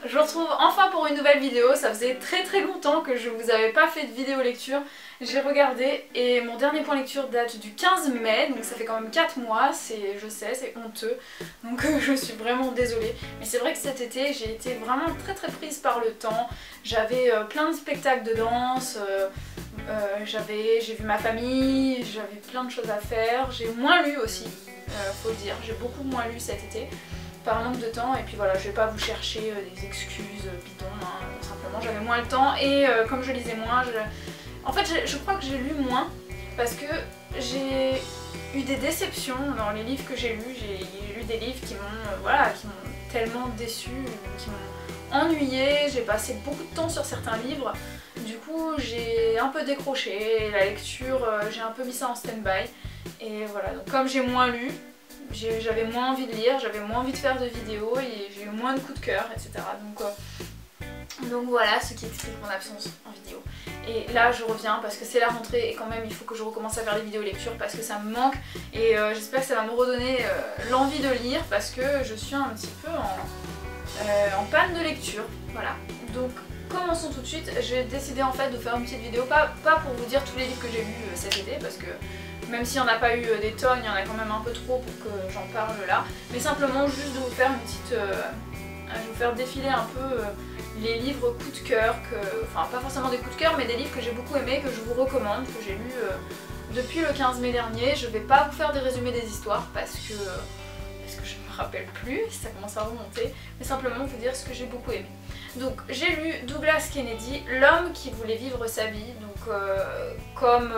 Je vous retrouve enfin pour une nouvelle vidéo. Ça faisait très longtemps que je vous avais pas fait de vidéo lecture. J'ai regardé et mon dernier point lecture date du 15 mai, donc ça fait quand même 4 mois, je sais, c'est honteux, donc je suis vraiment désolée. Mais c'est vrai que cet été j'ai été vraiment très prise par le temps. J'avais plein de spectacles de danse, j'ai vu ma famille, j'avais plein de choses à faire. J'ai moins lu aussi, faut le dire, j'ai beaucoup moins lu cet été par manque de temps, et puis voilà, je vais pas vous chercher des excuses bidons, hein, simplement j'avais moins le temps et comme je lisais moins, en fait je crois que j'ai lu moins parce que j'ai eu des déceptions dans les livres que j'ai lus. J'ai lu des livres qui m'ont tellement déçue, qui m'ont ennuyée. J'ai passé beaucoup de temps sur certains livres, du coup j'ai un peu décroché la lecture, j'ai un peu mis ça en stand-by, et voilà, donc comme j'ai moins lu, j'avais moins envie de lire, j'avais moins envie de faire de vidéos et j'ai eu moins de coups de cœur, etc. Donc voilà ce qui explique mon absence en vidéo. Et là je reviens parce que c'est la rentrée et quand même il faut que je recommence à faire des vidéos lecture parce que ça me manque, et j'espère que ça va me redonner l'envie de lire parce que je suis un petit peu en panne de lecture. Voilà, donc commençons tout de suite. J'ai décidé en fait de faire une petite vidéo, pas pour vous dire tous les livres que j'ai lus cet été parce que même s'il n'y en a pas eu des tonnes, il y en a quand même un peu trop pour que j'en parle là. Mais simplement juste de vous faire une petite... je vais vous faire défiler un peu les livres coup de cœur, enfin pas forcément des coups de cœur, mais des livres que j'ai beaucoup aimés, que je vous recommande, que j'ai lus depuis le 15 mai dernier. Je vais pas vous faire des résumés des histoires parce que je ne me rappelle plus, ça commence à remonter, mais simplement vous dire ce que j'ai beaucoup aimé. Donc j'ai lu Douglas Kennedy, L'homme qui voulait vivre sa vie, donc comme...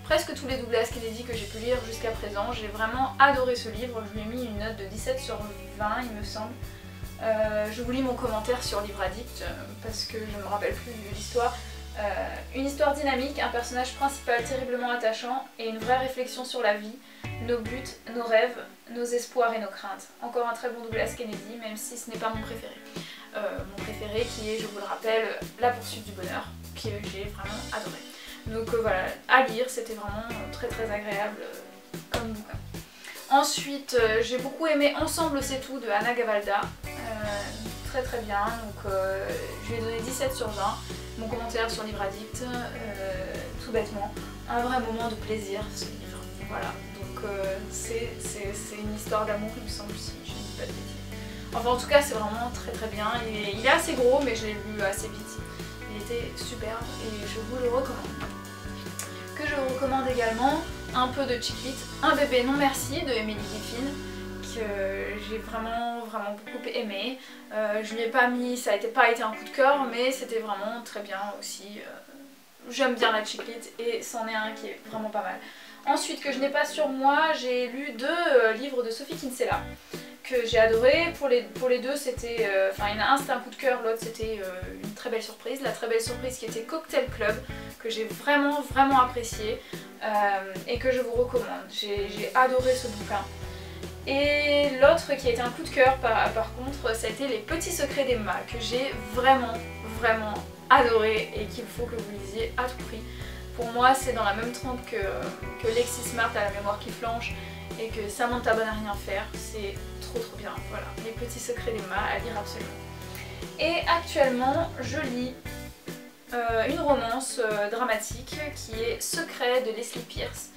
presque tous les Douglas Kennedy que j'ai pu lire jusqu'à présent. J'ai vraiment adoré ce livre, je lui ai mis une note de 17 sur 20 il me semble. Je vous lis mon commentaire sur Livre Addict parce que je ne me rappelle plus de l'histoire. Une histoire dynamique, un personnage principal terriblement attachant et une vraie réflexion sur la vie, nos buts, nos rêves, nos espoirs et nos craintes. Encore un très bon Douglas Kennedy, même si ce n'est pas mon préféré. Mon préféré qui est, je vous le rappelle, La poursuite du bonheur, que j'ai vraiment adoré. Donc voilà, à lire, c'était vraiment très agréable comme bouquin. Ensuite, j'ai beaucoup aimé Ensemble c'est tout de Anna Gavalda, très bien, donc je lui ai donné 17 sur 20. Mon commentaire sur Livre Addict, tout bêtement, un vrai moment de plaisir ce livre, voilà, donc c'est une histoire d'amour il me semble, si je ne dis pas de bêtises. Enfin en tout cas c'est vraiment très bien, il est assez gros mais je l'ai lu assez vite. Il était superbe et je vous le recommande. Que je vous recommande également un peu de chick lit, Un bébé non merci de Emily Giffin, que j'ai vraiment beaucoup aimé. Je lui ai pas mis, ça n'a pas été un coup de cœur, mais c'était vraiment très bien aussi. J'aime bien la chick lit et c'en est un qui est vraiment pas mal. Ensuite, que je n'ai pas sur moi, j'ai lu 2 livres de Sophie Kinsella que j'ai adoré. Pour les deux, c'était... Enfin, il y en a un, c'était un coup de cœur, l'autre, c'était une très belle surprise. La très belle surprise qui était Cocktail Club, que j'ai vraiment apprécié et que je vous recommande. J'ai adoré ce bouquin. Et l'autre qui a été un coup de cœur, par contre, ça a été Les petits secrets d'Emma, que j'ai vraiment adoré et qu'il faut que vous lisiez à tout prix. Pour moi, c'est dans la même trempe que Lexi Smart à la mémoire qui flanche et que Samantha Bonne à rien faire. C'est trop bien, voilà. Les petits secrets d'Emma à lire absolument. Et actuellement, je lis une romance dramatique qui est Secret de Leslie Pierce.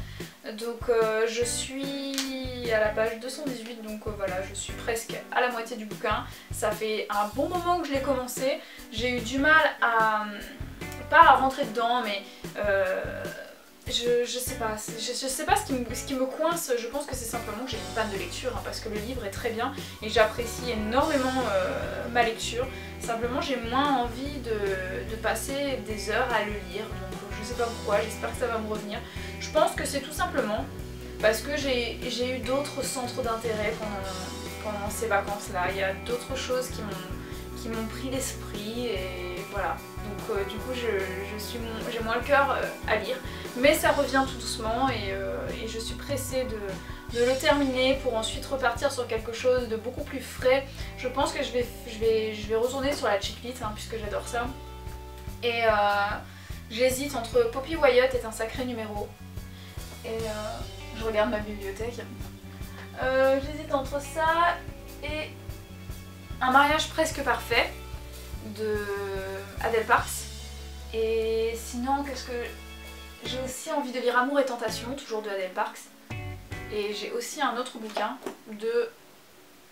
Donc je suis à la page 218, donc voilà, je suis presque à la moitié du bouquin. Ça fait un bon moment que je l'ai commencé. J'ai eu du mal à... pas à rentrer dedans, mais je sais pas, ce qui me coince. Je pense que c'est simplement que j'ai une panne de lecture, hein, parce que le livre est très bien et j'apprécie énormément ma lecture. Simplement j'ai moins envie de passer des heures à le lire, donc je sais pas pourquoi, j'espère que ça va me revenir. Je pense que c'est tout simplement parce que j'ai eu d'autres centres d'intérêt pendant ces vacances là. Il y a d'autres choses qui m'ont pris l'esprit et voilà. Donc du coup j'ai moins le cœur à lire, mais ça revient tout doucement et je suis pressée de le terminer pour ensuite repartir sur quelque chose de beaucoup plus frais. Je pense que je vais retourner sur la chick lit, hein, puisque j'adore ça. Et j'hésite entre Poppy Wyatt est un sacré numéro et je regarde ma bibliothèque. J'hésite entre ça et Un mariage presque parfait de Adèle Parks. Et sinon, qu'est-ce que... J'ai aussi envie de lire Amour et Tentation, toujours de Adèle Parks. Et j'ai aussi un autre bouquin de...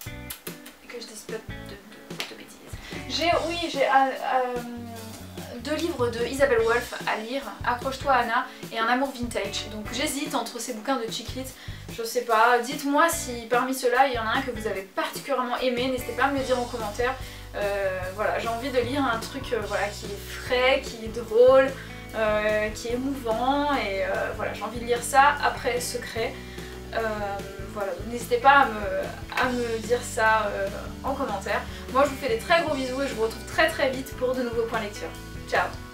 que je dise pas de bêtises. J'ai 2 livres de Isabelle Wolf à lire, Accroche-toi Anna et Un amour vintage. Donc j'hésite entre ces bouquins de chick lit, je sais pas, dites-moi si parmi ceux-là il y en a un que vous avez particulièrement aimé, n'hésitez pas à me le dire en commentaire. Voilà, j'ai envie de lire un truc voilà, qui est frais, qui est drôle, qui est émouvant et voilà, j'ai envie de lire ça après Secret. Voilà, n'hésitez pas à me dire ça en commentaire. Moi je vous fais des très gros bisous et je vous retrouve très vite pour de nouveaux points lecture. Ciao!